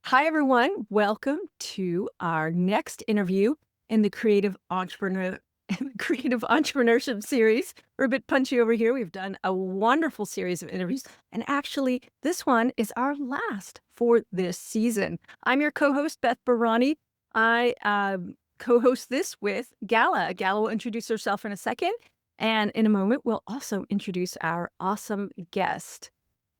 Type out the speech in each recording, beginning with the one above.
Hi, everyone. Welcome to our next interview in the Creative Entrepreneurship series. We're a bit punchy over here. We've done a wonderful series of interviews, and actually, this one is our last for this season. I'm your co-host, Beth Barany. I co-host this with Gala. Gala will introduce herself in a second, and in a moment, we'll also introduce our awesome guest.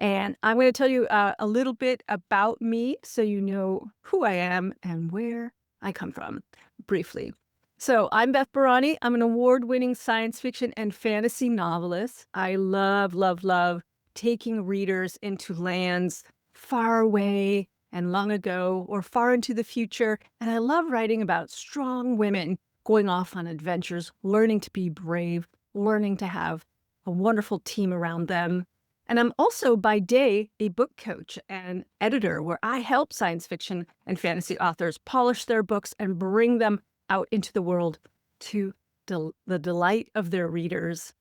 And I'm going to tell you a little bit about me so you know who I am and where I come from briefly. So I'm Beth Barany. I'm an award-winning science fiction and fantasy novelist. I love, love, love taking readers into lands far away and long ago or far into the future. And I love writing about strong women going off on adventures, learning to be brave, learning to have a wonderful team around them. And I'm also by day a book coach and editor where I help science fiction and fantasy authors polish their books and bring them out into the world to the delight of their readers.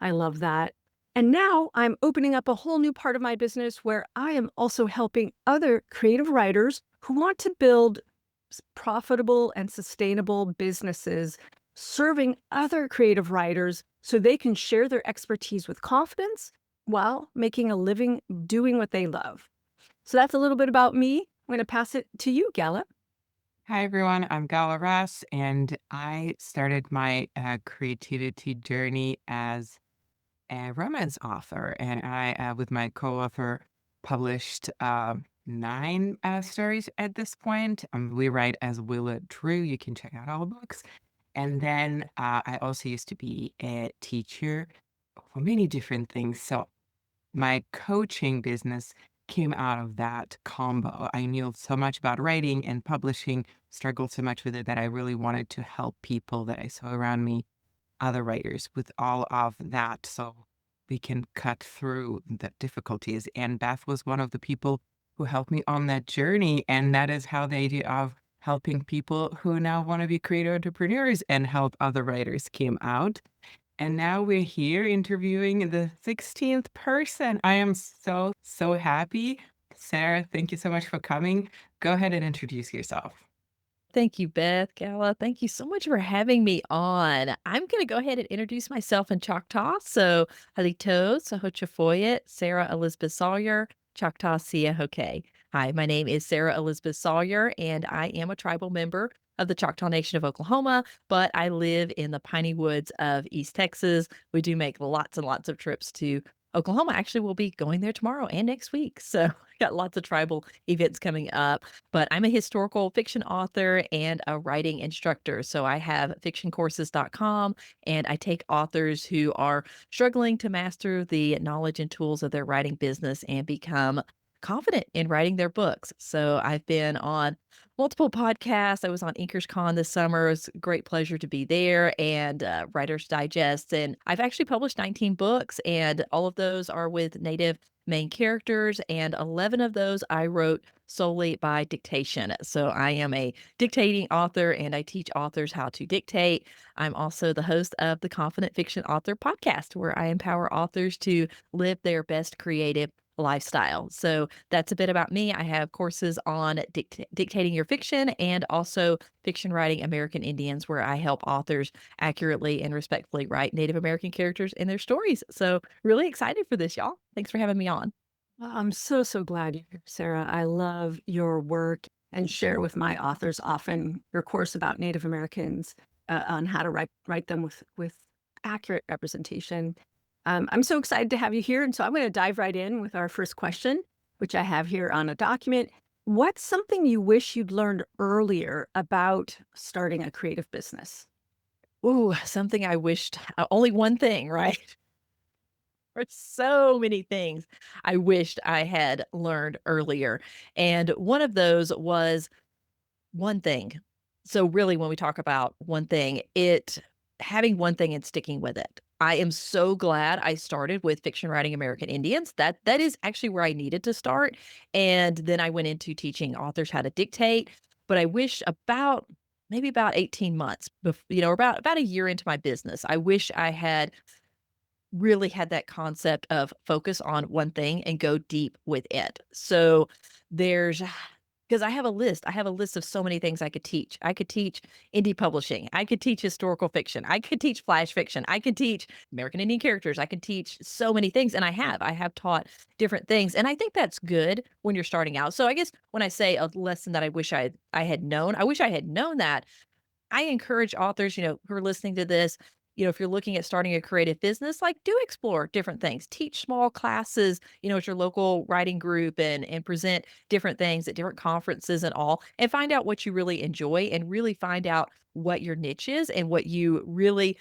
I love that. And now I'm opening up a whole new part of my business where I am also helping other creative writers who want to build profitable and sustainable businesses, serving other creative writers so they can share their expertise with confidence while making a living doing what they love. So that's a little bit about me. I'm going to pass it to you, Gala. Hi, everyone. I'm Gala Russ, and I started my creativity journey as a romance author. And I, with my co author, published nine stories at this point. We write as Willa Drew. You can check out all books. And then I also used to be a teacher for many different things. So my coaching business came out of that combo. I knew so much about writing and publishing, struggled so much with it that I really wanted to help people that I saw around me, other writers, with all of that so we can cut through the difficulties. And Beth was one of the people who helped me on that journey. And that is how the idea of helping people who now want to be creative entrepreneurs and help other writers came out. And now we're here interviewing the 16th person. I am so, so happy. Sarah, thank you so much for coming. Go ahead and introduce yourself. Thank you, Beth, Gala. Thank you so much for having me on. I'm going to go ahead and introduce myself in Choctaw. So, halito, sahochafoyet, Sarah Elizabeth Sawyer, Choctaw Sia Hoke. Hi, my name is Sarah Elizabeth Sawyer, and I am a tribal member of the Choctaw Nation of Oklahoma, but I live in the piney woods of East Texas. We do make lots and lots of trips to Oklahoma. Actually, we'll be going there tomorrow and next week. So, got lots of tribal events coming up. But I'm a historical fiction author and a writing instructor. So I have fictioncourses.com, and I take authors who are struggling to master the knowledge and tools of their writing business and become confident in writing their books. So I've been on multiple podcasts. I was on Inkers Con this summer. It's a great pleasure to be there, and Writer's Digest. And I've actually published 19 books, and all of those are with Native main characters, and 11 of those I wrote solely by dictation. So I am a dictating author, and I teach authors how to dictate. I'm also the host of the Confident Fiction Author podcast, where I empower authors to live their best creative lifestyle. So that's a bit about me. I have courses on dictating your fiction and also fiction writing American Indians, where I help authors accurately and respectfully write Native American characters in their stories. So really excited for this, y'all. Thanks for having me on. Well, I'm so, so glad you're here, Sarah. I love your work and share with my authors often your course about Native Americans on how to write them with accurate representation. I'm so excited to have you here. And so I'm going to dive right in with our first question, which I have here on a document. What's something you wish you'd learned earlier about starting a creative business? Ooh, something I wished, only one thing, right? There's so many things I wished I had learned earlier. And one of those was one thing. So really when we talk about one thing, it having one thing and sticking with it. I am so glad I started with fiction writing American Indians. That is actually where I needed to start. And then I went into teaching authors how to dictate. But I wish about maybe about 18 months, or about a year into my business, I wish I had really had that concept of focus on one thing and go deep with it. So there's because I have a list. I have a list of so many things I could teach. I could teach indie publishing. I could teach historical fiction. I could teach flash fiction. I could teach American Indian characters. I could teach so many things. And I have. I have taught different things. And I think that's good when you're starting out. So I guess when I say a lesson that I wish I had known, I wish I had known that I encourage authors, who are listening to this, if you're looking at starting a creative business, like do explore different things. Teach small classes, at your local writing group and present different things at different conferences and all, and find out what you really enjoy and really find out what your niche is and what you really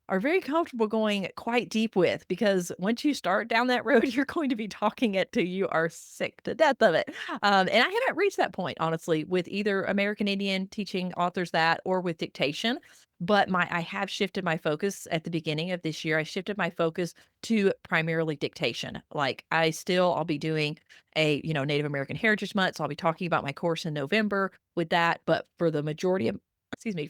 are very comfortable going quite deep with, because once you start down that road, you're going to be talking it till you are sick to death of it. And I haven't reached that point, honestly, with either American Indian teaching authors that or with dictation. But I have shifted my focus at the beginning of this year. I shifted my focus to primarily dictation. Like I'll be doing a, Native American Heritage Month. So I'll be talking about my course in November with that. But for the majority of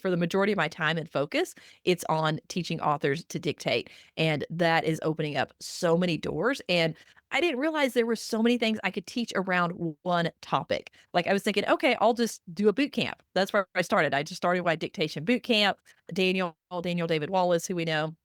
for the majority of my time and focus, it's on teaching authors to dictate. And that is opening up so many doors. And I didn't realize there were so many things I could teach around one topic. Like I was thinking, okay, I'll just do a boot camp. That's where I started. I just started my dictation boot camp. Daniel David Wallace, who we know,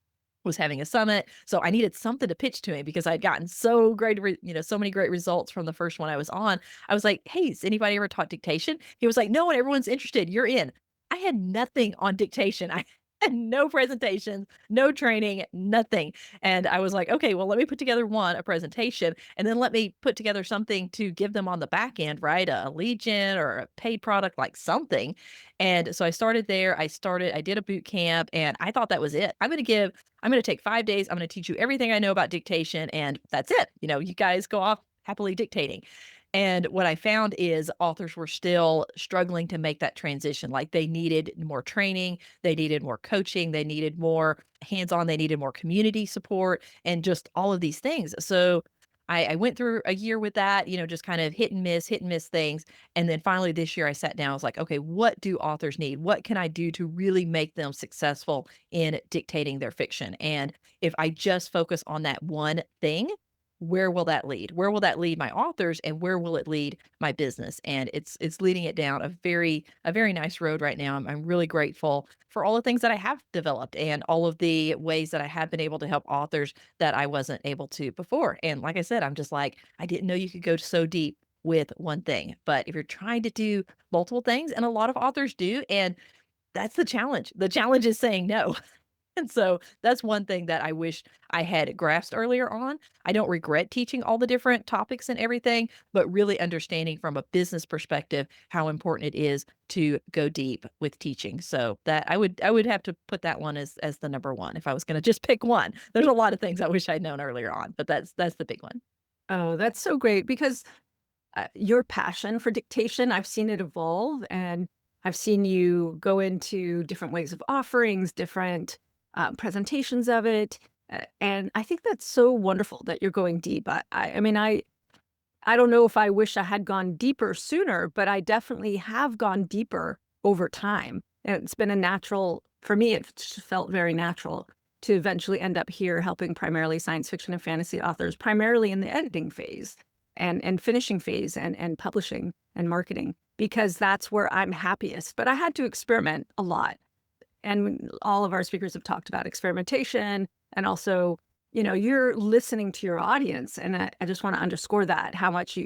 was having a summit. So I needed something to pitch to him because I'd gotten so many great results from the first one I was on. I was like, hey, has anybody ever taught dictation? He was like, no, and everyone's interested. You're in. I had nothing on dictation. I had no presentations, no training, nothing. And I was like, okay, well, let me put together a presentation, and then let me put together something to give them on the back end, right? A lead gen or a paid product, like something. And so I started there. I did a boot camp, and I thought that was it. I'm going to take 5 days. I'm going to teach you everything I know about dictation, and that's it. You guys go off happily dictating. And what I found is authors were still struggling to make that transition. Like they needed more training, they needed more coaching, they needed more hands-on, they needed more community support, and just all of these things. So I went through a year with that, just kind of hit and miss things. And then finally this year I sat down, I was like, okay, what do authors need? What can I do to really make them successful in dictating their fiction? And if I just focus on that one thing, where will that lead? Where will that lead my authors, and where will it lead my business? And it's leading it down a very nice road right now. I'm really grateful for all the things that I have developed and all of the ways that I have been able to help authors that I wasn't able to before. And like I said, I'm just like, I didn't know you could go so deep with one thing. But if you're trying to do multiple things, and a lot of authors do, and that's the challenge. The challenge is saying no. And so that's one thing that I wish I had grasped earlier on. I don't regret teaching all the different topics and everything, but really understanding from a business perspective how important it is to go deep with teaching. So that I would have to put that one as the number one if I was going to just pick one. There's a lot of things I wish I'd known earlier on, but that's the big one. Oh, that's so great because your passion for dictation, I've seen it evolve, and I've seen you go into different ways of offerings, different presentations of it. And I think that's so wonderful that you're going deep. I mean, I don't know if I wish I had gone deeper sooner, but I definitely have gone deeper over time. And it's been a natural, for me, it just felt very natural to eventually end up here helping primarily science fiction and fantasy authors, primarily in the editing phase and finishing phase and publishing and marketing, because that's where I'm happiest. But I had to experiment a lot. And all of our speakers have talked about experimentation, and also, you're listening to your audience. And I just want to underscore that, how much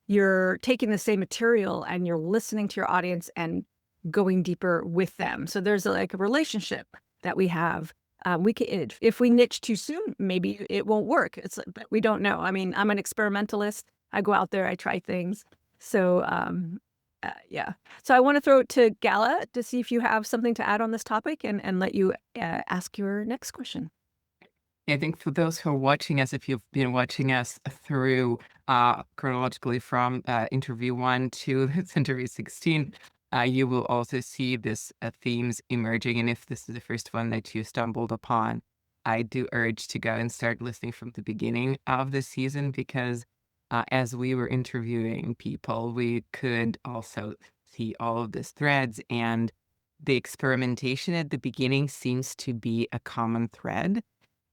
you're taking the same material and you're listening to your audience and going deeper with them. So there's like a relationship that we have. We can, if we niche too soon, maybe it won't work. But we don't know. I mean, I'm an experimentalist. I go out there, I try things. So yeah. So I want to throw it to Gala to see if you have something to add on this topic, and let you ask your next question. I think for those who are watching us, if you've been watching us through chronologically from interview 1 to this interview 16, you will also see this themes emerging. And if this is the first one that you stumbled upon, I do urge to go and start listening from the beginning of the season, because as we were interviewing people, we could also see all of these threads, and the experimentation at the beginning seems to be a common thread.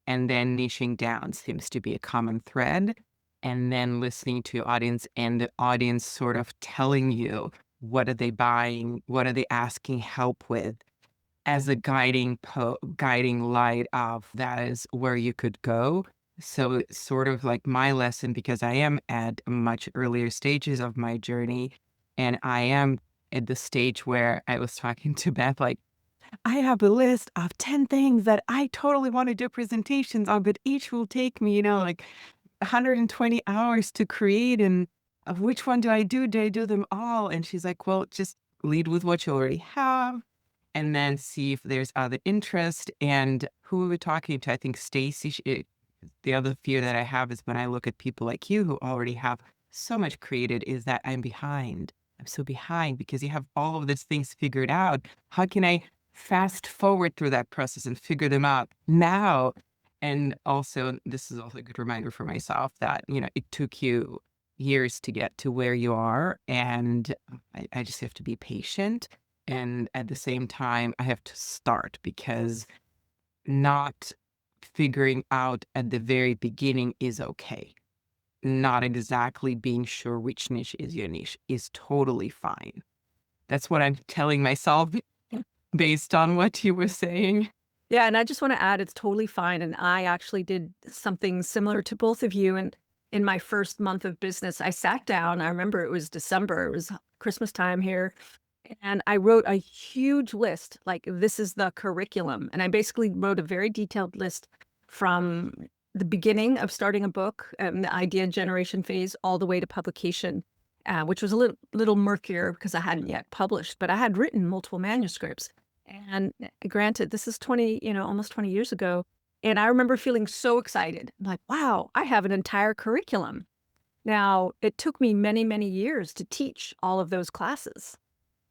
And then niching down seems to be a common thread. and then listening to your audience and the audience sort of telling you what are they buying, what are they asking help with as a guiding light of that is where you could go. So it's sort of like my lesson because I am at much earlier stages of my journey and I am at the stage where I was talking to Beth, like, I have a list of 10 things that I totally want to do presentations on, but each will take me, like 120 hours to create. And of which one do I do? Do I do them all? And she's like, well, just lead with what you already have and then see if there's other interest. And who we were talking to, I think Stacy, the other fear that I have is when I look at people like you who already have so much created is that I'm behind. I'm so behind because you have all of these things figured out. How can I fast forward through that process and figure them out now? And also, this is also a good reminder for myself that, it took you years to get to where you are. And I just have to be patient. And at the same time, I have to start because not figuring out at the very beginning is okay. Not exactly being sure which niche is your niche is totally fine. That's what I'm telling myself based on what you were saying. Yeah, and I just want to add, it's totally fine. And I actually did something similar to both of you. And in my first month of business, I sat down. I remember it was December, it was Christmas time here. And I wrote a huge list, like this is the curriculum. And I basically wrote a very detailed list from the beginning of starting a book and the idea generation phase all the way to publication, which was a little murkier because I hadn't yet published, but I had written multiple manuscripts. And granted, this is 20, almost 20 years ago. And I remember feeling so excited. I'm like, wow, I have an entire curriculum. Now, it took me many, many years to teach all of those classes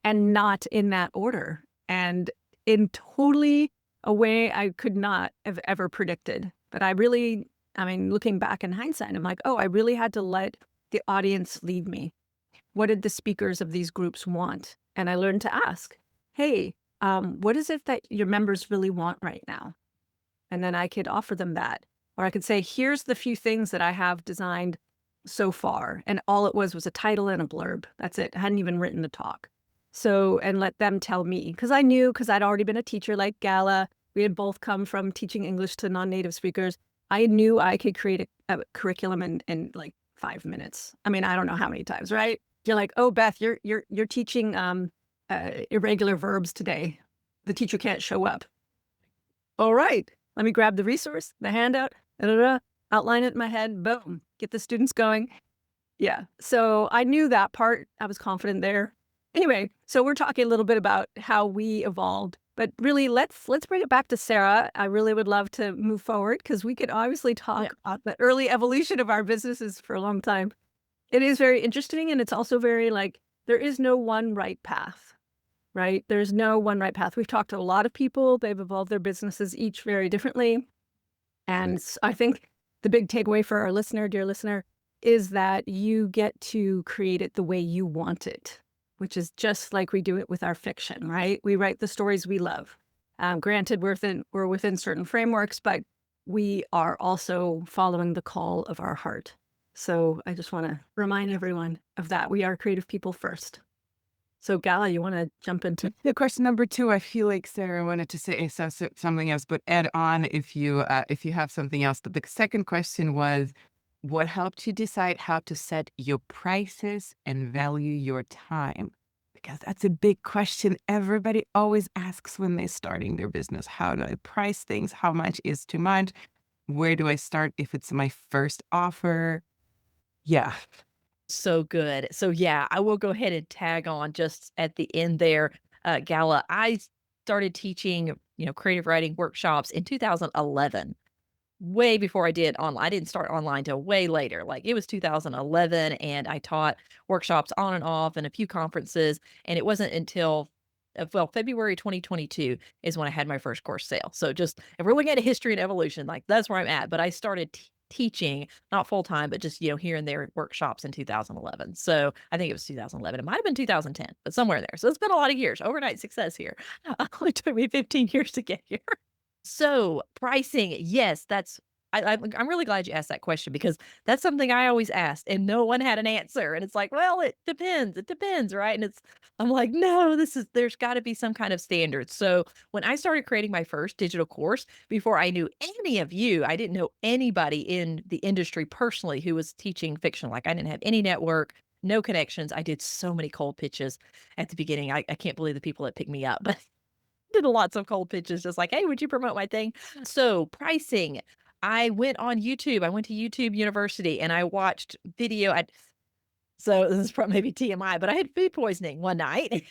and not in that order and in totally a way I could not have ever predicted. But looking back in hindsight, I'm like, oh, I really had to let the audience lead me. What did the speakers of these groups want? And I learned to ask, hey, what is it that your members really want right now? And then I could offer them that. Or I could say, here's the few things that I have designed so far. And all it was a title and a blurb. That's it. I hadn't even written the talk. So, and let them tell me, because I'd already been a teacher like Gala. We had both come from teaching English to non-native speakers. I knew I could create a curriculum in like 5 minutes. I don't know how many times, right? You're like, oh, Beth, you're teaching irregular verbs today. The teacher can't show up. All right, let me grab the resource, the handout, outline it in my head, boom, get the students going. Yeah, so I knew that part. I was confident there. Anyway, so we're talking a little bit about how we evolved, but really let's bring it back to Sarah. I really would love to move forward because we could obviously talk about the early evolution of our businesses for a long time. It is very interesting, and it's also very there is no one right path, right? There's no one right path. We've talked to a lot of people. They've evolved their businesses each very differently. And I think the big takeaway for our listener, dear listener, is that you get to create it the way you want it, which is just like we do it with our fiction, right? We write the stories we love. Granted, we're within certain frameworks, but we are also following the call of our heart. So I just want to remind everyone of that. We are creative people first. So Gala, you want to jump into the question number 2? I feel like Sarah wanted to say something else, but add on if you have something else. But the second question was, what helped you decide how to set your prices and value your time? Because that's a big question everybody always asks when they're starting their business. How do I price things? How much is too much? Where do I start if it's my first offer? Yeah. So good. So yeah, I will go ahead and tag on just at the end there, Gala. I started teaching, creative writing workshops in 2011, way before I did online. I didn't start online till way later. Like it was 2011, and I taught workshops on and off and a few conferences. And it wasn't until February 2022 is when I had my first course sale. So just if we're looking at a history and evolution, like that's where I'm at. But I started teaching, not full time, but just, here and there workshops in 2011. So I think it was 2011. It might have been 2010, but somewhere in there. So it's been a lot of years. Overnight success here. It only took me 15 years to get here. So pricing, yes, that's I'm really glad you asked that question because that's something I always asked and no one had an answer. And it's like, well, it depends. It depends, right? And I'm like, no, there's got to be some kind of standard. So when I started creating my first digital course, before I knew any of you, I didn't know anybody in the industry personally who was teaching fiction. Like I didn't have any network, no connections. I did so many cold pitches at the beginning. I can't believe the people that picked me up, but did lots of cold pitches, just like, "Hey, would you promote my thing?" So, pricing, I went on YouTube. I went to YouTube University and I watched video. So this is probably maybe TMI, but I had food poisoning one night.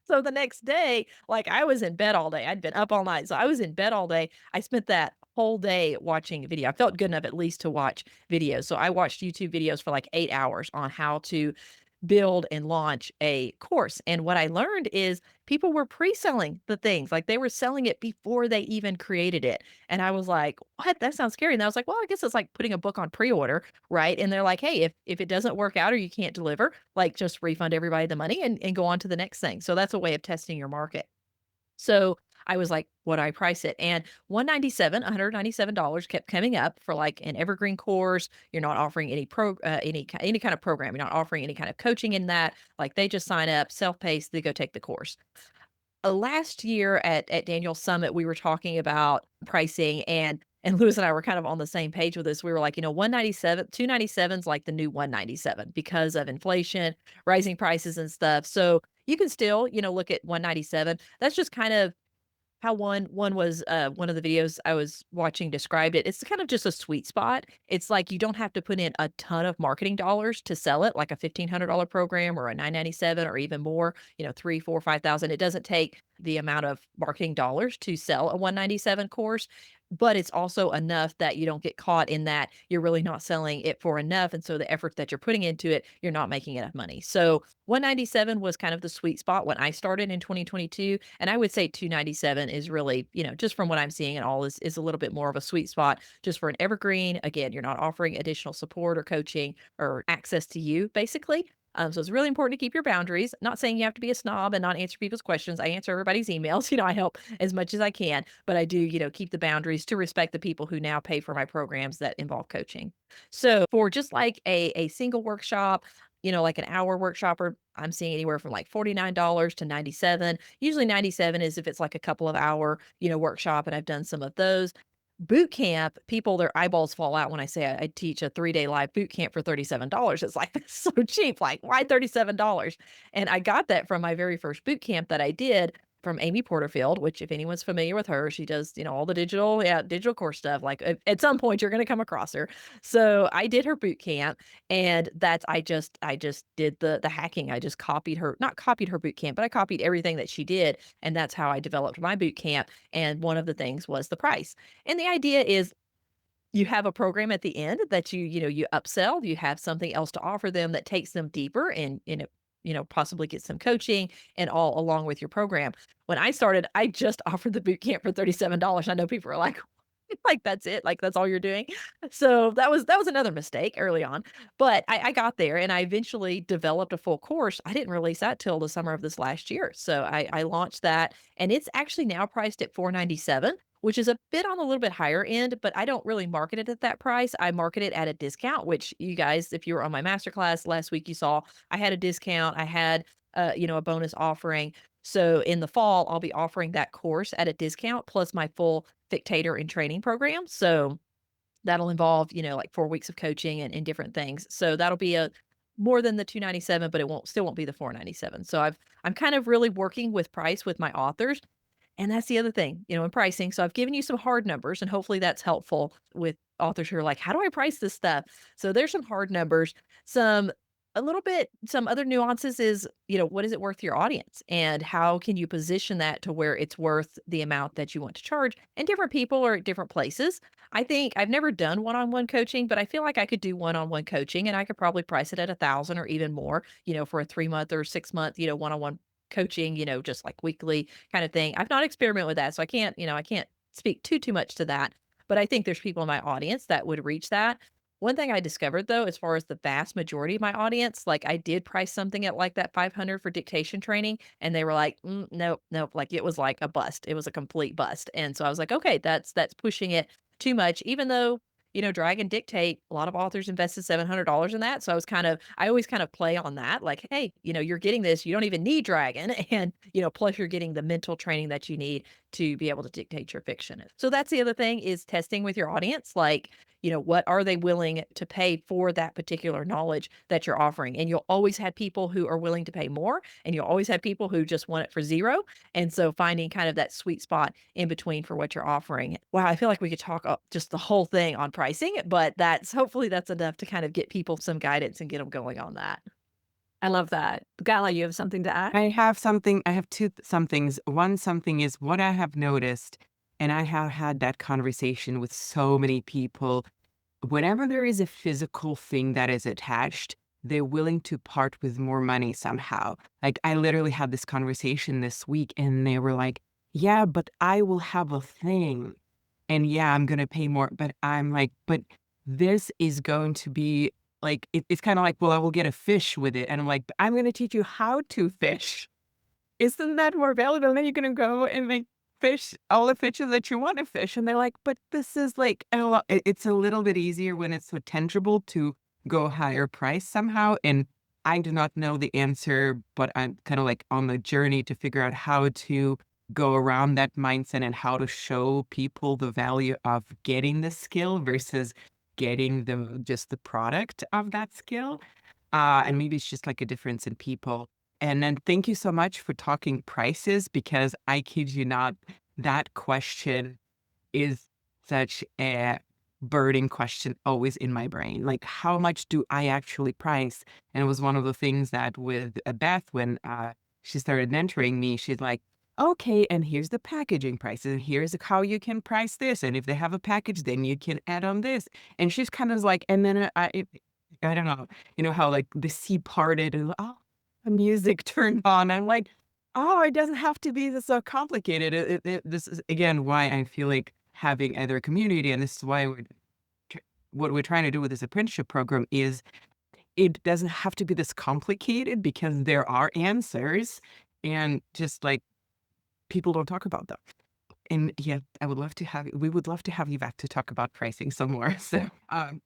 So the next day, like I was in bed all day. I'd been up all night. So I was in bed all day. I spent that whole day watching video. I felt good enough at least to watch videos. So I watched YouTube videos for like 8 hours on how to build and launch a course. And what I learned is people were pre-selling the things, like they were selling it before they even created it. And I was like, what? That sounds scary. And I was like, well, I guess it's like putting a book on pre-order, right? And they're like, hey, if it doesn't work out or you can't deliver, like just refund everybody the money and go on to the next thing. So that's a way of testing your market. So I was like, "What do I price it?" And $197 kept coming up for like an evergreen course. You're not offering any kind of program. You're not offering any kind of coaching in that. Like they just sign up, self-paced, they go take the course. Last year at Daniel's Summit, we were talking about pricing and Lewis and I were kind of on the same page with this. We were like, 197, 297 is like the new 197 because of inflation, rising prices and stuff. So you can still, look at 197. That's just kind of how one was, one of the videos I was watching described it. It's kind of just a sweet spot. It's like you don't have to put in a ton of marketing dollars to sell it, like a $1,500 program or a 997 or even more, 3, 4, 5,000. It doesn't take the amount of marketing dollars to sell a 197 course, but it's also enough that you don't get caught in that you're really not selling it for enough. And so the effort that you're putting into it, you're not making enough money. So 197 was kind of the sweet spot when I started in 2022. And I would say 297 is really, just from what I'm seeing and all is a little bit more of a sweet spot just for an evergreen. Again, you're not offering additional support or coaching or access to you, basically. So it's really important to keep your boundaries. Not saying you have to be a snob and not answer people's questions. I answer everybody's emails. I help as much as I can, but I do, keep the boundaries to respect the people who now pay for my programs that involve coaching. So for just like a single workshop, like an hour workshop, or I'm seeing anywhere from like $49 to 97. Usually 97 is if it's like a couple of hour, workshop, and I've done some of those. Boot camp, people, their eyeballs fall out when I say I teach a 3-day live boot camp for $37. It's like, that's so cheap. Like, why $37? And I got that from my very first boot camp that I did from Amy Porterfield, which if anyone's familiar with her, she does, all the digital course stuff. Like at some point you're going to come across her. So I did her boot camp and I just did the hacking. I just copied her, not copied her boot camp, but I copied everything that she did. And that's how I developed my boot camp. And one of the things was the price. And the idea is you have a program at the end that you upsell, you have something else to offer them that takes them deeper and, possibly get some coaching and all along with your program. When I started, I just offered the boot camp for $37. I know people are like, like that's it, like that's all you're doing. So that was another mistake early on, but I got there and I eventually developed a full course. I didn't release that till the summer of this last year, so I launched that, and it's actually now priced at 497, which is a bit on a little bit higher end, but I don't really market it at that price. I market it at a discount, which you guys, if you were on my masterclass last week, you saw I had a discount. I had a bonus offering. So in the fall, I'll be offering that course at a discount plus my full dictator and training program. So that'll involve, like 4 weeks of coaching and different things. So that'll be a more than the 297, but it won't be the 497. So I'm kind of really working with price with my authors. And that's the other thing, in pricing. So I've given you some hard numbers and hopefully that's helpful with authors who are like, how do I price this stuff? So there's some hard numbers, some a little bit, some other nuances is, what is it worth to your audience and how can you position that to where it's worth the amount that you want to charge? And different people are at different places. I think I've never done one-on-one coaching, but I feel like I could do one-on-one coaching and I could probably price it at 1,000 or even more, for a 3-month or 6-month, one-on-one coaching, just like weekly kind of thing. I've not experimented with that, so I can't speak too much to that. But I think there's people in my audience that would reach that. One thing I discovered though, as far as the vast majority of my audience, like I did price something at like that 500 for dictation training, and they were like, nope, nope, like it was like a bust. It was a complete bust. And so I was like, okay, that's pushing it too much, even though drag and dictate, a lot of authors invested $700 in that. So I always kind of play on that. Like, hey, you're getting this, you don't even need dragon. And, plus you're getting the mental training that you need to be able to dictate your fiction. So that's the other thing is testing with your audience. Like, what are they willing to pay for that particular knowledge that you're offering? And you'll always have people who are willing to pay more, and you'll always have people who just want it for zero. And so finding kind of that sweet spot in between for what you're offering. Wow, I feel like we could talk just the whole thing on pricing, but hopefully that's enough to kind of get people some guidance and get them going on that. I love that. Gala, you have something to add? I have two somethings. One something is what I have noticed, and I have had that conversation with so many people. Whenever there is a physical thing that is attached, they're willing to part with more money somehow. Like I literally had this conversation this week and they were like, yeah, but I will have a thing. And yeah, I'm gonna pay more. But I'm like, but this is going to be like it's kind of like, well, I will get a fish with it. And I'm like, I'm gonna teach you how to fish. Isn't that more valuable? And then you're gonna go and like fish all the fishes that you want to fish. And they're like, but this is like it's a little bit easier when it's so tangible to go higher price somehow. And I do not know the answer, but I'm kind of like on the journey to figure out how to go around that mindset and how to show people the value of getting the skill versus getting just the product of that skill. And maybe it's just like a difference in people. And then thank you so much for talking prices because I kid you not, that question is such a burning question always in my brain. Like, how much do I actually price? And it was one of the things that with Beth, when she started mentoring me, she's like, okay, and here's the packaging prices, and here's how you can price this. And if they have a package, then you can add on this. And she's kind of like, and then I don't know, how like the sea parted and oh, the music turned on. I'm like, oh, it doesn't have to be this so complicated. This is again why I feel like having other community, and this is why what we're trying to do with this apprenticeship program is it doesn't have to be this complicated because there are answers, and just like people don't talk about them. And yeah, we would love to have you back to talk about pricing some more. So,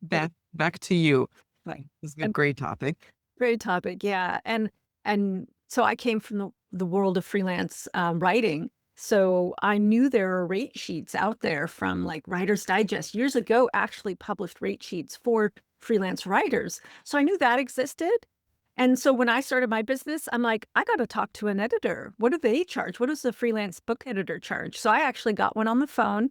Beth, back to you. Like, this is a And great topic. great topic, yeah. And so I came from the world of freelance writing. So I knew there are rate sheets out there from like Writer's Digest years ago, actually published rate sheets for freelance writers. So I knew that existed. And so when I started my business, I'm like, I got to talk to an editor. What do they charge? What does the freelance book editor charge? So I actually got one on the phone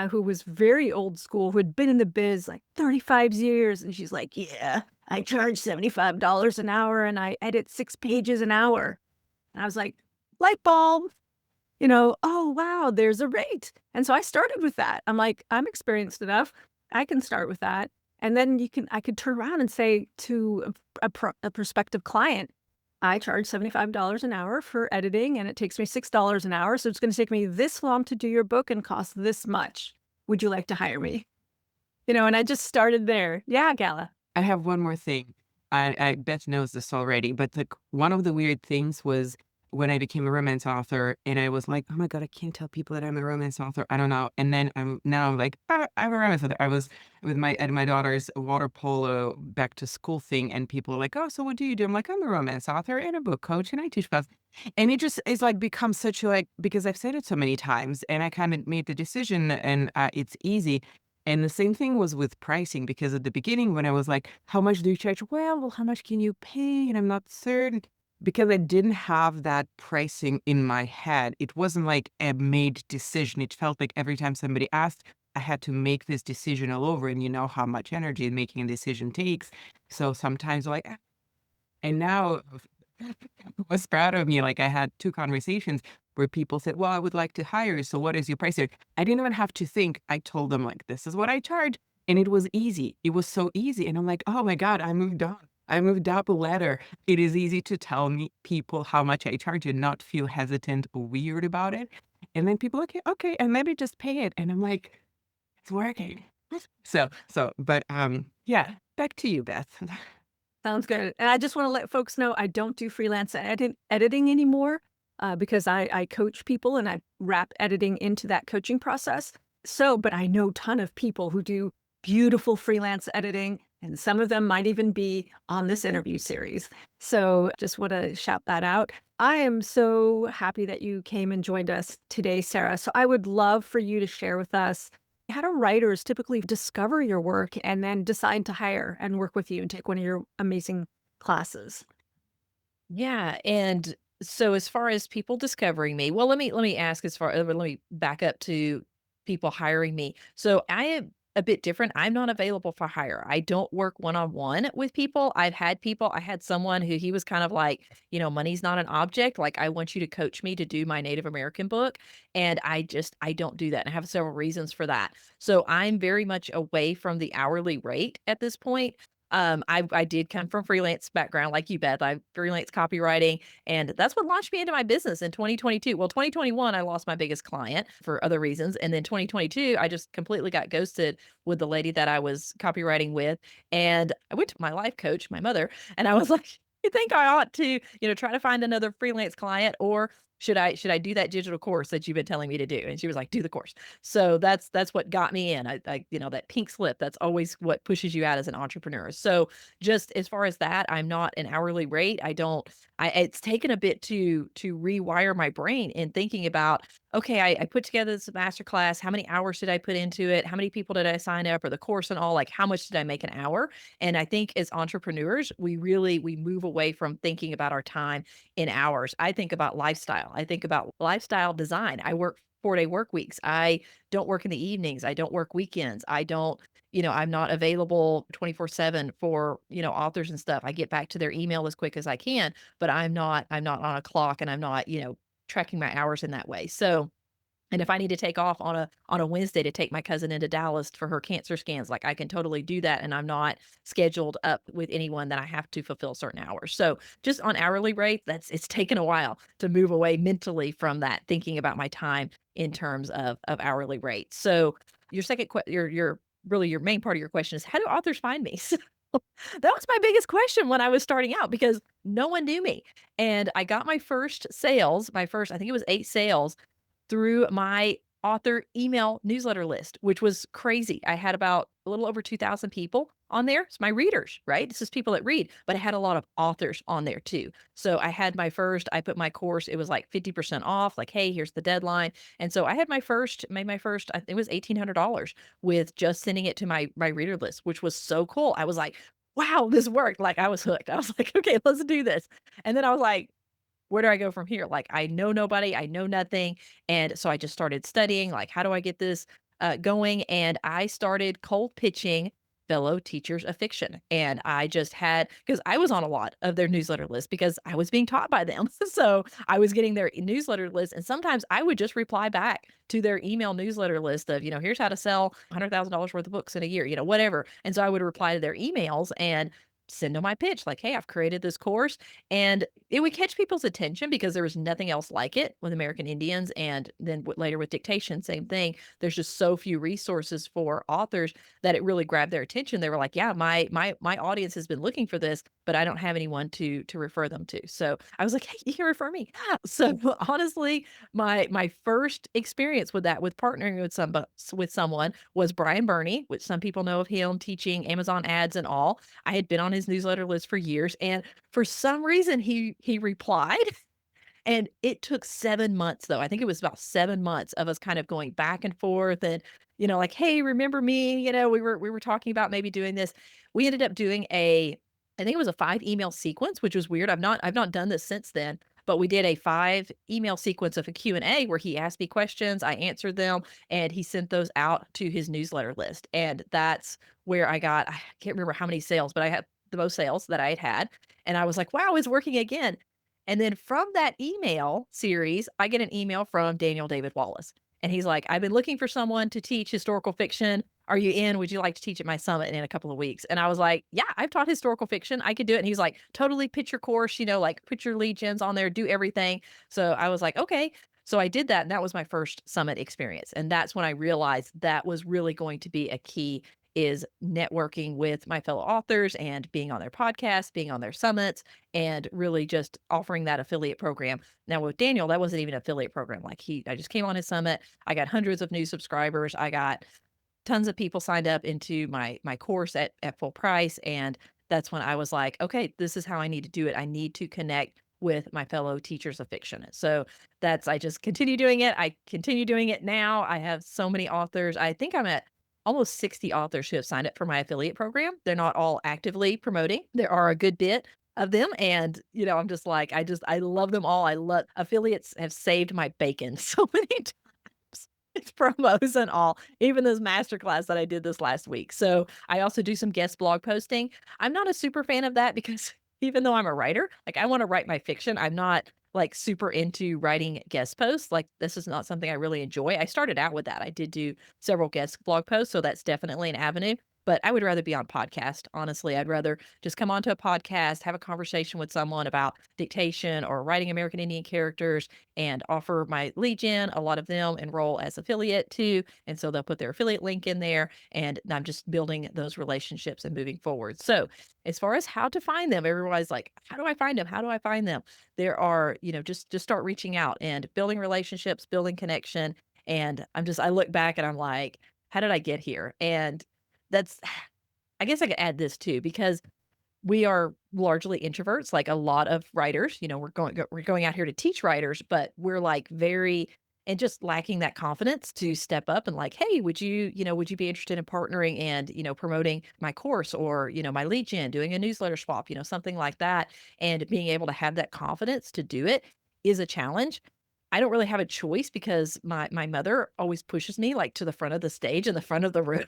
who was very old school, who had been in the biz like 35 years. And she's like, yeah, I charge $75 an hour and I edit 6 pages an hour. And I was like, light bulb, oh, wow, there's a rate. And so I started with that. I'm like, I'm experienced enough. I can start with that. And then I could turn around and say to a prospective client, I charge $75 an hour for editing and it takes me $6 an hour. So it's going to take me this long to do your book and cost this much. Would you like to hire me? And I just started there. Yeah, Gala. I have one more thing. I Beth knows this already, but one of the weird things was when I became a romance author and I was like, oh my God, I can't tell people that I'm a romance author. I don't know. And then I'm like, I'm a romance author. I was at my daughter's water polo back to school thing and people are like, oh, so what do you do? I'm like, I'm a romance author and a book coach and I teach class. And it just is like become such a because I've said it so many times and I kind of made the decision and it's easy. And the same thing was with pricing, because at the beginning when I was like, how much do you charge? Well, how much can you pay? And I'm not certain because I didn't have that pricing in my head. It wasn't like a made decision. It felt like every time somebody asked, I had to make this decision all over. And you know how much energy making a decision takes. So sometimes like, and now was proud of me. Like I had 2 conversations where people said, well, I would like to hire you. So what is your price? I didn't even have to think. I told them like, this is what I charge. And it was easy. It was so easy. And I'm like, oh my God, I moved on. I moved up a ladder. It is easy to tell me people how much I charge and not feel hesitant or weird about it. And then people, okay, and maybe just pay it. And I'm like, it's working. But yeah, back to you, Beth. Sounds good. And I just want to let folks know I don't do freelance editing anymore because I coach people and I wrap editing into that coaching process. So, but I know a ton of people who do beautiful freelance editing, and some of them might even be on this interview series. So just want to shout that out. I am so happy that you came and joined us today, Sarah. So I would love for you to share with us how do writers typically discover your work and then decide to hire and work with you and take one of your amazing classes? Yeah, and so as far as people discovering me, well, let me ask as far let me back up to people hiring me. So I am a bit different. I'm not available for hire. I don't work one-on-one with people. I had someone who he was kind of like, money's not an object. Like, I want you to coach me to do my Native American book. And I don't do that. And I have several reasons for that. So I'm very much away from the hourly rate at this point. I did come from freelance background like you, Beth. I freelance copywriting, and that's what launched me into my business in 2022. Well, 2021, I lost my biggest client for other reasons. And then 2022, I just completely got ghosted with the lady that I was copywriting with. And I went to my life coach, my mother, and I was like, you think I ought to, try to find another freelance client, or should I do that digital course that you've been telling me to do? And she was like, do the course. So that's what got me in. That pink slip, that's always what pushes you out as an entrepreneur. So just as far as that, I'm not an hourly rate. It's taken a bit to rewire my brain in thinking about, okay, I put together this master class. How many hours did I put into it? How many people did I sign up, or the course and all? Like, how much did I make an hour? And I think as entrepreneurs, we move away from thinking about our time in hours. I think about lifestyle. I think about lifestyle design. I work 4-day work weeks. I don't work in the evenings. I don't work weekends. I don't, I'm not available 24/7 for, authors and stuff. I get back to their email as quick as I can, but I'm not on a clock, and I'm not, tracking my hours in that way. So, and if I need to take off on a Wednesday to take my cousin into Dallas for her cancer scans, like, I can totally do that, and I'm not scheduled up with anyone that I have to fulfill certain hours. So, just on hourly rate, it's taken a while to move away mentally from that, thinking about my time in terms of hourly rate. So, your second your really your main part of your question is, how do authors find me? So, that was my biggest question when I was starting out, because no one knew me. And I got my first sales, I think it was 8 sales through my author email newsletter list, which was crazy. I had about a little over 2,000 people on there. It's my readers, right? This is people that read, but I had a lot of authors on there too. So I put my course, it was like 50% off, like, hey, here's the deadline. And so I had made my first, I think it was $1,800 with just sending it to my reader list, which was so cool. I was like, wow, this worked. Like, I was hooked. I was like, okay, let's do this. And then I was like, where do I go from here? Like, I know nobody, I know nothing. And so I just started studying, like, how do I get this going? And I started cold pitching fellow teachers of fiction. And I just had, because I was on a lot of their newsletter list because I was being taught by them. So I was getting their newsletter list. And sometimes I would just reply back to their email newsletter list of, here's how to sell $100,000 worth of books in a year, whatever. And so I would reply to their emails and send them my pitch, like, hey, I've created this course. And it would catch people's attention because there was nothing else like it with American Indians. And then later with dictation, same thing. There's just so few resources for authors that it really grabbed their attention. They were like, yeah, my audience has been looking for this, but I don't have anyone to refer them to. So I was like, hey, you can refer me. So honestly, my first experience with that, with partnering with someone, was Brian Barany, which some people know of him teaching Amazon ads and all. I had been on his newsletter list for years, and for some reason he replied. And it took 7 months, though. I think it was about 7 months of us kind of going back and forth, and, like, "Hey, remember me?" We were talking about maybe doing this. We ended up doing I think it was a 5 email sequence, which was weird. I've not done this since then, but we did a 5 email sequence of a Q&A where he asked me questions, I answered them, and he sent those out to his newsletter list. And that's where I can't remember how many sales, but I had the most sales that I had had. And I was like, "Wow, it's working again." And then from that email series, I get an email from Daniel David Wallace. And he's like, "I've been looking for someone to teach historical fiction. Are you in? Would you like to teach at my summit in a couple of weeks?" And I was like, "Yeah, I've taught historical fiction. I could do it." And he's like, "Totally pitch your course, like, put your lead gens on there, do everything." So I was like, "Okay." So I did that. And that was my first summit experience. And that's when I realized that was really going to be a key, is networking with my fellow authors and being on their podcasts, being on their summits, and really just offering that affiliate program. Now with Daniel, that wasn't even an affiliate program. Like, I just came on his summit. I got hundreds of new subscribers. I got tons of people signed up into my course at full price, and that's when I was like, okay, this is how I need to do it. I need to connect with my fellow teachers of fiction. So that's I just continue doing it. I continue doing it now. I have so many authors. I think I'm at almost 60 authors who have signed up for my affiliate program. They're not all actively promoting. There are a good bit of them, and I'm just like I love them all. I love affiliates have saved my bacon so many times. It's promos and all, even this masterclass that I did this last week. So I also do some guest blog posting. I'm not a super fan of that because even though I'm a writer, like I want to write my fiction, I'm not like super into writing guest posts. Like this is not something I really enjoy. I started out with that. I did do several guest blog posts, so that's definitely an avenue. But I would rather be on podcast. Honestly, I'd rather just come onto a podcast, have a conversation with someone about dictation or writing American Indian characters, and offer my lead gen. A lot of them enroll as affiliate too. And so they'll put their affiliate link in there. And I'm just building those relationships and moving forward. So as far as how to find them, everybody's like, how do I find them? How do I find them? There are, just start reaching out and building relationships, building connection. And I look back and I'm like, how did I get here? And that's, I guess I could add this too, because we are largely introverts, like a lot of writers. We're going out here to teach writers, but we're like very and just lacking that confidence to step up and like, hey, would you be interested in partnering and promoting my course or my lead gen, doing a newsletter swap, something like that, and being able to have that confidence to do it is a challenge. I don't really have a choice because my mother always pushes me like to the front of the stage and the front of the room.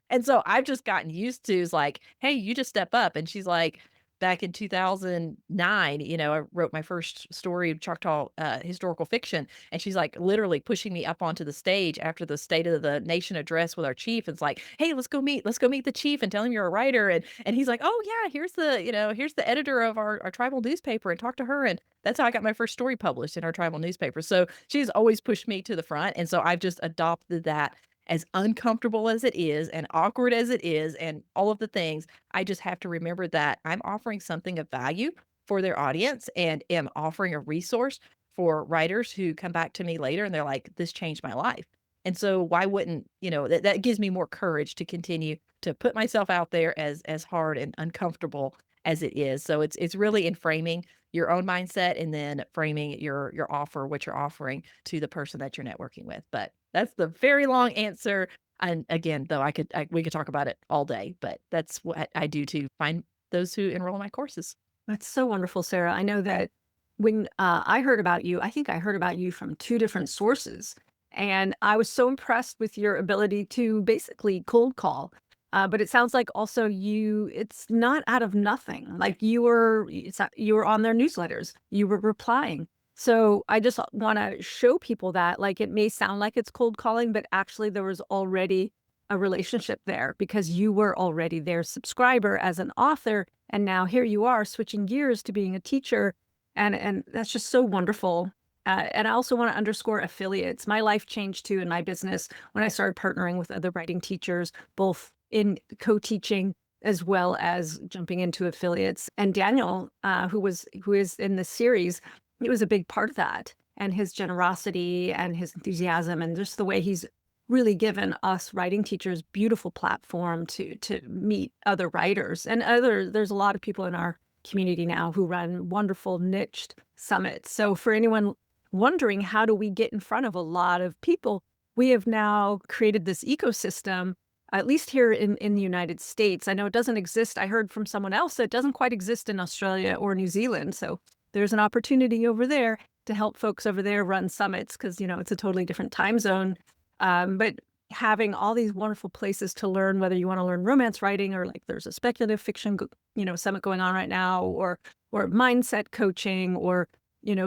And so I've just gotten used to is like, "Hey, you just step up." And she's like, back in 2009, I wrote my first story of Choctaw historical fiction. And she's like literally pushing me up onto the stage after the State of the Nation address with our chief. It's like, hey, let's go meet the chief and tell him you're a writer. And he's like, oh yeah, here's the editor of our tribal newspaper and talk to her. And that's how I got my first story published in our tribal newspaper. So she's always pushed me to the front. And so I've just adopted that as uncomfortable as it is and awkward as it is and all of the things. I just have to remember that I'm offering something of value for their audience and am offering a resource for writers who come back to me later and they're like, this changed my life. And so why wouldn't, that gives me more courage to continue to put myself out there as hard and uncomfortable as it is. So it's really in framing your own mindset and then framing your offer, what you're offering to the person that you're networking with. But that's the very long answer. And again, though, we could talk about it all day, but that's what I do to find those who enroll in my courses. That's so wonderful, Sarah. I know that when I heard about you, I think I heard about you from two different sources. And I was so impressed with your ability to basically cold call. But it sounds like also it's not out of nothing. Like you were on their newsletters, you were replying. So I just want to show people that like it may sound like it's cold calling, but actually there was already a relationship there because you were already their subscriber as an author. And now here you are switching gears to being a teacher. And that's just so wonderful. And I also want to underscore affiliates. My life changed too in my business when I started partnering with other writing teachers, both in co-teaching as well as jumping into affiliates. And Daniel, who is in the series, he was a big part of that. And his generosity and his enthusiasm and just the way he's really given us writing teachers beautiful platform to meet other writers. And there's a lot of people in our community now who run wonderful niched summits. So for anyone wondering how do we get in front of a lot of people, we have now created this ecosystem, at least here in the United States. I know it doesn't exist. I heard from someone else that it doesn't quite exist in Australia or New Zealand. So there's an opportunity over there to help folks over there run summits because, it's a totally different time zone. But having all these wonderful places to learn, whether you want to learn romance writing or like there's a speculative fiction, summit going on right now, or mindset coaching, or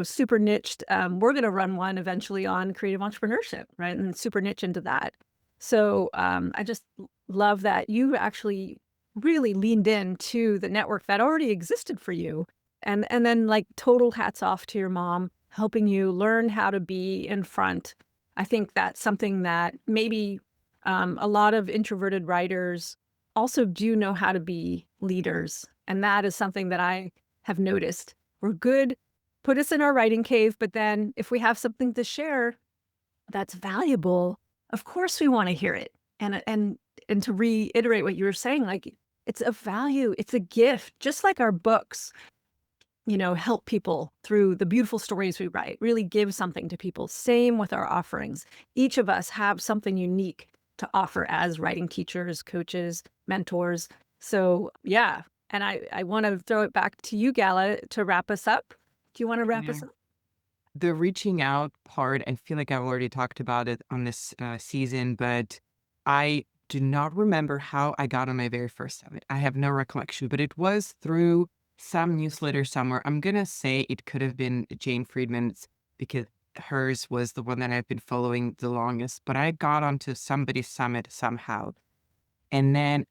super niched. We're going to run one eventually on creative entrepreneurship, right? And super niche into that. So I just love that you actually really leaned into the network that already existed for you. And then like total hats off to your mom, helping you learn how to be in front. I think that's something that maybe a lot of introverted writers also do know how to be leaders. And that is something that I have noticed. We're good, put us in our writing cave, but then if we have something to share that's valuable, of course we want to hear it. And to reiterate what you were saying, like, it's a value, it's a gift, just like our books, help people through the beautiful stories we write, really give something to people. Same with our offerings. Each of us have something unique to offer as writing teachers, coaches, mentors. So, yeah. And I want to throw it back to you, Gala, to wrap us up. Do you want to wrap Yeah. us up? The reaching out part, I feel like I've already talked about it on this season, but I do not remember how I got on my very first summit. I have no recollection, but it was through some newsletter somewhere. I'm going to say it could have been Jane Friedman's because hers was the one that I've been following the longest, but I got onto somebody's summit somehow. And then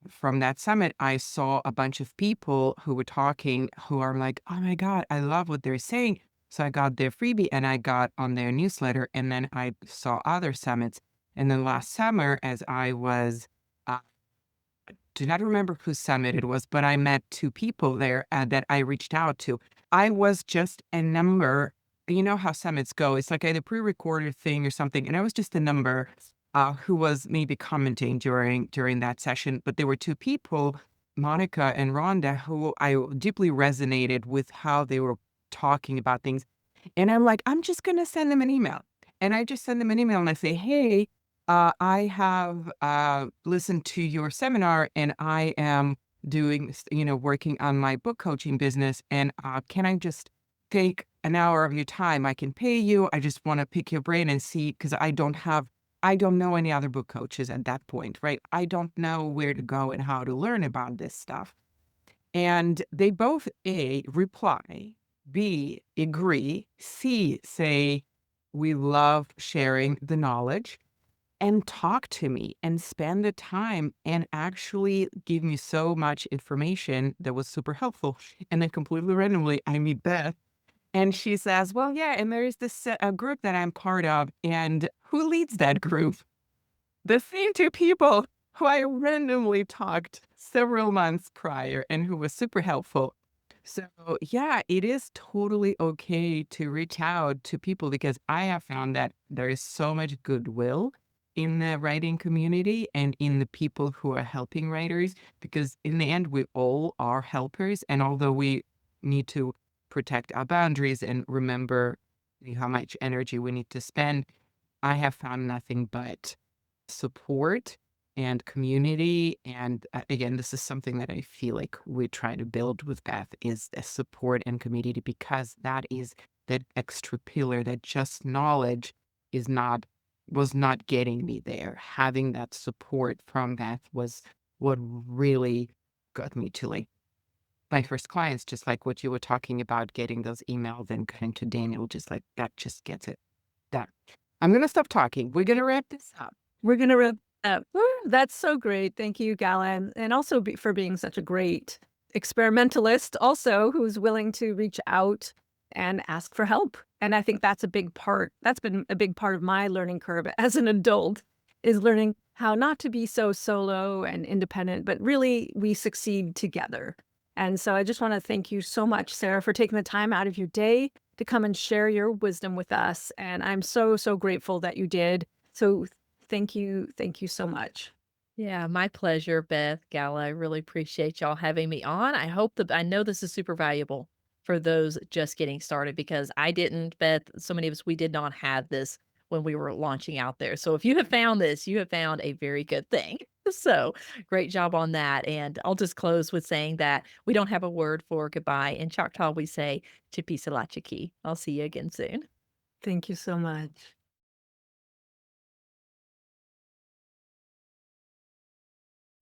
from that summit, I saw a bunch of people who were talking who are like, oh my God, I love what they're saying. So I got their freebie and I got on their newsletter. And then I saw other summits. And then last summer, as I was, uh, do not remember whose summit it was, but I met two people there that I reached out to. I was just a number. You know how summits go. It's like a pre-recorded thing or something. And I was just a number who was maybe commenting during that session. But there were two people, Monica and Rhonda, who I deeply resonated with how they were talking about things. And I'm like, I'm just gonna send them an email. And I just send them an email and I say, hey, I have listened to your seminar and I am doing, working on my book coaching business. And can I just take an hour of your time? I can pay you. I just want to pick your brain and see, because I don't know any other book coaches at that point, right? I don't know where to go and how to learn about this stuff. And they both A, reply, B, agree, C, say, we love sharing the knowledge, and talk to me and spend the time and actually give me so much information that was super helpful. And then completely randomly, I meet Beth and she says, well, yeah, and there is this group that I'm part of. And who leads that group? The same two people who I randomly talked several months prior and who was super helpful. So, yeah, it is totally okay to reach out to people because I have found that there is so much goodwill in the writing community and in the people who are helping writers, because in the end, we all are helpers. And although we need to protect our boundaries and remember how much energy we need to spend, I have found nothing but support and community. And again, this is something that I feel like we try to build with Beth is a support and community, because that is that extra pillar that just knowledge is not was not getting me there. Having that support from Beth was what really got me to like my first clients, just like what you were talking about, getting those emails and going to Daniel, just like that just gets it done. I'm gonna stop talking. We're gonna wrap this up. We're going to wrap up. Woo, that's so great. Thank you, Gala. And also for being such a great experimentalist, also, who's willing to reach out and ask for help. And I think that's a big part. That's been a big part of my learning curve as an adult, is learning how not to be so solo and independent, but really we succeed together. And so I just want to thank you so much, Sarah, for taking the time out of your day to come and share your wisdom with us. And I'm so, so grateful that you did. So thank you. Thank you so much. Yeah, my pleasure, Beth, Gala. I really appreciate y'all having me on. I know this is super valuable for those just getting started because I didn't, Beth, so many of us, we did not have this when we were launching out there. So if you have found this, you have found a very good thing. So great job on that. And I'll just close with saying that we don't have a word for goodbye. In Choctaw, we say, Chipisalaachiki. I'll see you again soon. Thank you so much.